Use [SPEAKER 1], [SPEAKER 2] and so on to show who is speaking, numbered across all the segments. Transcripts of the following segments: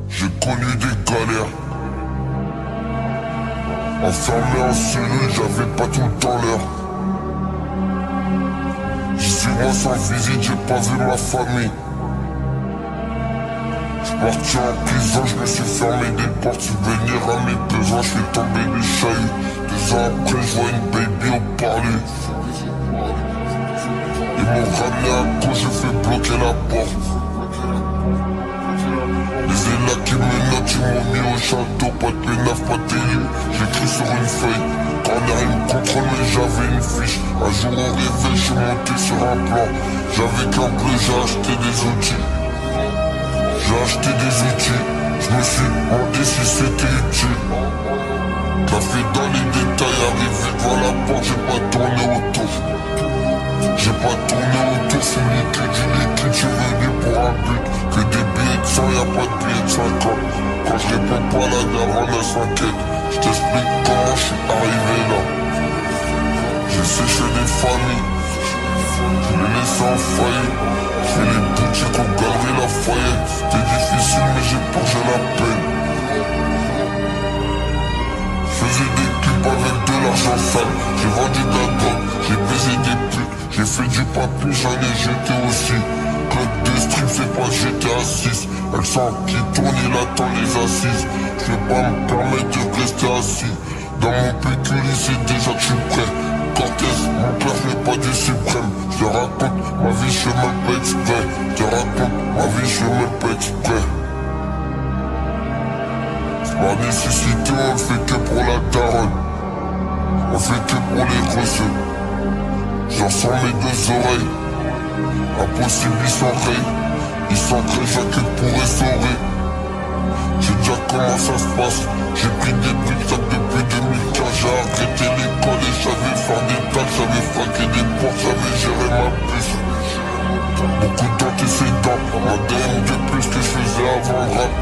[SPEAKER 1] J'ai connu des galères. Enfermé en cellule, j'avais pas tout le temps l'heure. 18 mois sans visite, j'ai pas vu ma famille. J'suis parti en prison, j'me suis fermé des portes, subvenir à mes besoins, j'fais tomber des chahuts. 2 ans après, j'vois une baby au parler. Ils m'ont ramené à cause, j'ai fait bloquer la porte. Les élèves qui me notent, ils m'ont mis au château, pas de pénaf, pas de télé. J'écris sur une feuille, corner il me contrôle mais j'avais une fiche. Un jour au réveil, j'suis monté sur un plan. J'avais qu'un bleu, j'ai acheté des outils. J'ai acheté des outils, j'me suis demandé si c'était utile. T'as fait dans les détails, arrivé devant la porte, j'ai pas tourné autour. J'ai pas tourné autour, c'est liquide, du liquide, j'suis venu pour un but. Que des billets de 100, y'a pas de billets de 50. Quand je réponds pas la daronne, elle s'inquiète. J't'explique comment j'suis arrivé là. J'ai séché des familles, j'les laissé en faillite. J'fais les boutiques aux galeries Lafayette. C'était difficile mais j'ai purgé la peine. J'faisais des clips avec de l'argent sale. J'ai vendu de la drogue, j'ai baisé des putes. J'ai fait du papier, j'en ai jeté aussi. Club de stream, c'est pas GTA 6. Elle sent qui tourne, il attend les assises. J'vais pas me permettre de rester assis. Dans mon pécule, c'est déjà que j'suis prêt. Cortez, mon père n'est pas du suprême. Je te raconte ma vie, je fais même pas exprès. Je te raconte ma vie, je fais même pas exprès. Par nécessité, on le fait que pour la daronne. On fait que pour les reçus. J'en sens mes 2 oreilles. Impossible, ils s'enrayent. Ils s'enrayent, j'ai que pour essorer. J'ai déjà comment ça se passe. J'ai pris des buts depuis 2015. J'ai arrêté l'école et j'avais faire des tacs. J'avais fraqué des portes, j'avais géré ma puce. Beaucoup d'antécédents. Ma DM de plus que je faisais avant le rap.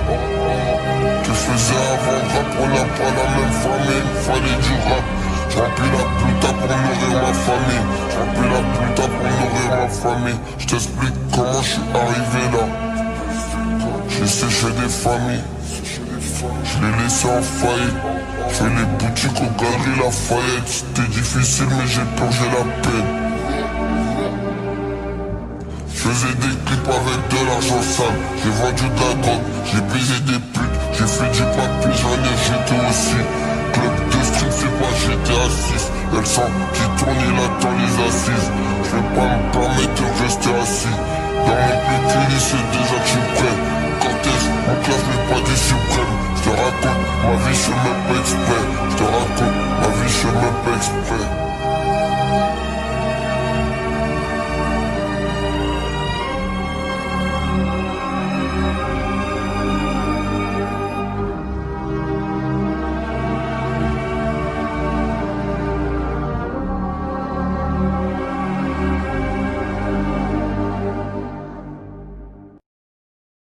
[SPEAKER 1] Que je faisais avant le rap. On n'a pas la même famille, il fallait du rap. J'remplis la pluta pour nourrir ma famille. J'remplis la pluta pour nourrir ma famille. J't'explique comment j'suis arrivé là. J'ai séché des familles. J'les laissé en faillite. J'fais les boutiques aux galeries Lafayette. C'était difficile mais j'ai purgé la peine. J'faisais des clips avec de l'argent sale. J'ai vendu de la drogue, j'ai baisé des putes. J'ai fait du papier, j'en ai jeté aussi. Club de stream, c'est pas GTA 6. Elle sent qui tourne, il attend les assises. J'vais pas me permettre de rester assis. Dans mon pécule, c'est déjà que j'suis prêt. Cortez, mon cœur n'est pas du suprême. J'te raconte ma vie, j'fais même pas exprès. J'te raconte ma vie, j'fais même pas exprès.